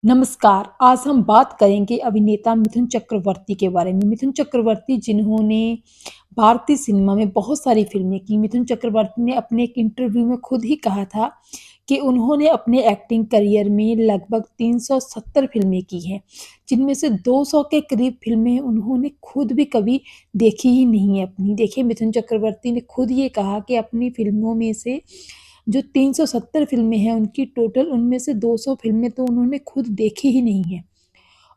नमस्कार, आज हम बात करेंगे अभिनेता मिथुन चक्रवर्ती के बारे में। मिथुन चक्रवर्ती जिन्होंने भारतीय सिनेमा में बहुत सारी फ़िल्में की। मिथुन चक्रवर्ती ने अपने एक इंटरव्यू में खुद ही कहा था कि उन्होंने अपने एक्टिंग करियर में लगभग 370 फ़िल्में की हैं, जिनमें से 200 के करीब फ़िल्में उन्होंने खुद भी कभी देखी ही नहीं है अपनी। देखिए, मिथुन चक्रवर्ती ने खुद ये कहा कि अपनी फ़िल्मों में से जो 370 फ़िल्में हैं उनकी टोटल, उनमें से 200 फ़िल्में तो उन्होंने खुद देखी ही नहीं हैं।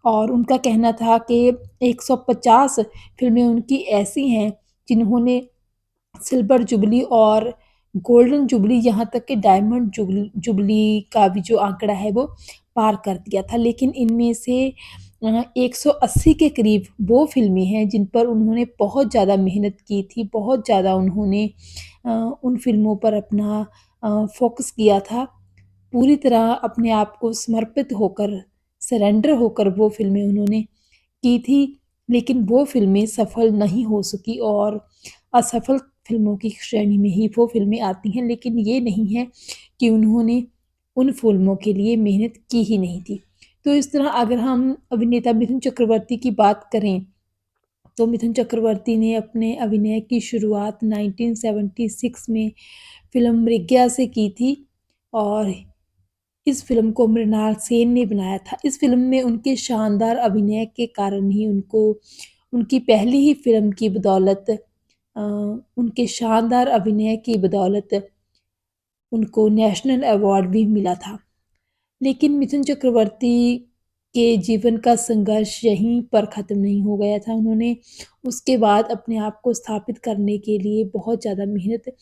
और उनका कहना था कि 150 फ़िल्में उनकी ऐसी हैं जिन्होंने सिल्वर जुबली और गोल्डन जुबली, यहाँ तक कि डायमंड जुबली का भी जो आंकड़ा है वो पार कर दिया था। लेकिन इनमें से 180 के करीब वो फ़िल्में हैं जिन पर उन्होंने बहुत ज़्यादा मेहनत की थी, बहुत ज़्यादा उन्होंने उन फ़िल्मों पर अपना फ़ोकस किया था। पूरी तरह अपने आप को समर्पित होकर, सरेंडर होकर वो फ़िल्में उन्होंने की थी, लेकिन वो फ़िल्में सफल नहीं हो सकी और असफल फ़िल्मों की श्रेणी में ही वो फ़िल्में आती हैं। लेकिन ये नहीं है कि उन्होंने उन फ़िल्मों के लिए मेहनत की ही नहीं थी। तो इस तरह अगर हम अभिनेता मिथुन चक्रवर्ती की बात करें, तो मिथुन चक्रवर्ती ने अपने अभिनय की शुरुआत 1976 में फ़िल्म मृग्या से की थी और इस फ़िल्म को मृणाल सेन ने बनाया था। इस फ़िल्म में उनके शानदार अभिनय के कारण ही उनको उनकी पहली ही फ़िल्म की बदौलत उनके शानदार अभिनय की बदौलत उनको नेशनल अवार्ड भी मिला था। लेकिन मिथुन चक्रवर्ती के जीवन का संघर्ष यहीं पर ख़त्म नहीं हो गया था। उन्होंने उसके बाद अपने आप को स्थापित करने के लिए बहुत ज़्यादा मेहनत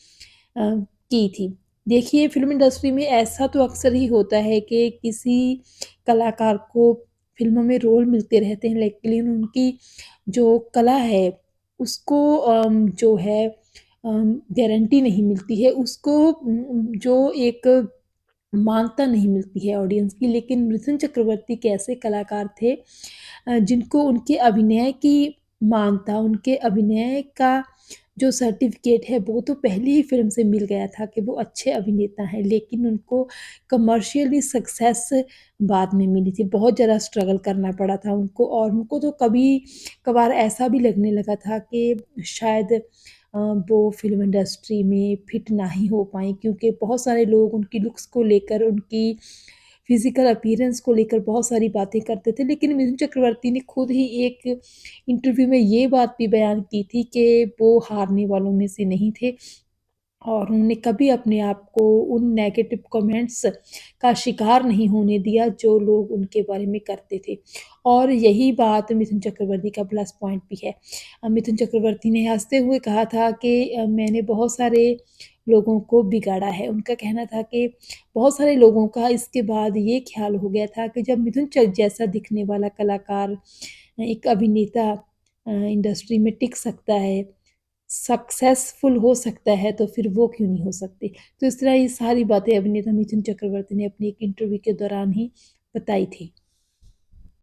की थी। देखिए, फ़िल्म इंडस्ट्री में ऐसा तो अक्सर ही होता है कि किसी कलाकार को फ़िल्मों में रोल मिलते रहते हैं, लेकिन उनकी जो कला है उसको जो है गारंटी नहीं मिलती है। उसको जो एक मान्यता नहीं मिलती है ऑडियंस की। लेकिन मिथुन चक्रवर्ती एक ऐसे कलाकार थे जिनको उनके अभिनय की मान्यता, उनके अभिनय का जो सर्टिफ़िकेट है वो तो पहली ही फ़िल्म से मिल गया था कि वो अच्छे अभिनेता हैं, लेकिन उनको कमर्शियली सक्सेस बाद में मिली थी। बहुत ज़्यादा स्ट्रगल करना पड़ा था उनको और उनको तो कभी-कभार ऐसा भी लगने लगा था कि शायद वो फ़िल्म इंडस्ट्री में फिट ना ही हो पाएँ, क्योंकि बहुत सारे लोग उनकी लुक्स को लेकर, उनकी फ़िज़िकल अपीयरेंस को लेकर बहुत सारी बातें करते थे। लेकिन मिथुन चक्रवर्ती ने खुद ही एक इंटरव्यू में ये बात भी बयान की थी कि वो हारने वालों में से नहीं थे और उन्होंने कभी अपने आप को उन नेगेटिव कमेंट्स का शिकार नहीं होने दिया जो लोग उनके बारे में करते थे। और यही बात मिथुन चक्रवर्ती का प्लस पॉइंट भी है। मिथुन चक्रवर्ती ने हँसते हुए कहा था कि मैंने बहुत सारे लोगों को बिगाड़ा है। उनका कहना था कि बहुत सारे लोगों का इसके बाद ये ख़्याल हो गया था कि जब मिथुन जैसा दिखने वाला कलाकार, एक अभिनेता इंडस्ट्री में टिक सकता है, सक्सेसफुल हो सकता है, तो फिर वो क्यों नहीं हो सकते। तो इस तरह ये सारी बातें अभिनेता मिथुन चक्रवर्ती ने अपने एक इंटरव्यू के दौरान ही बताई थी।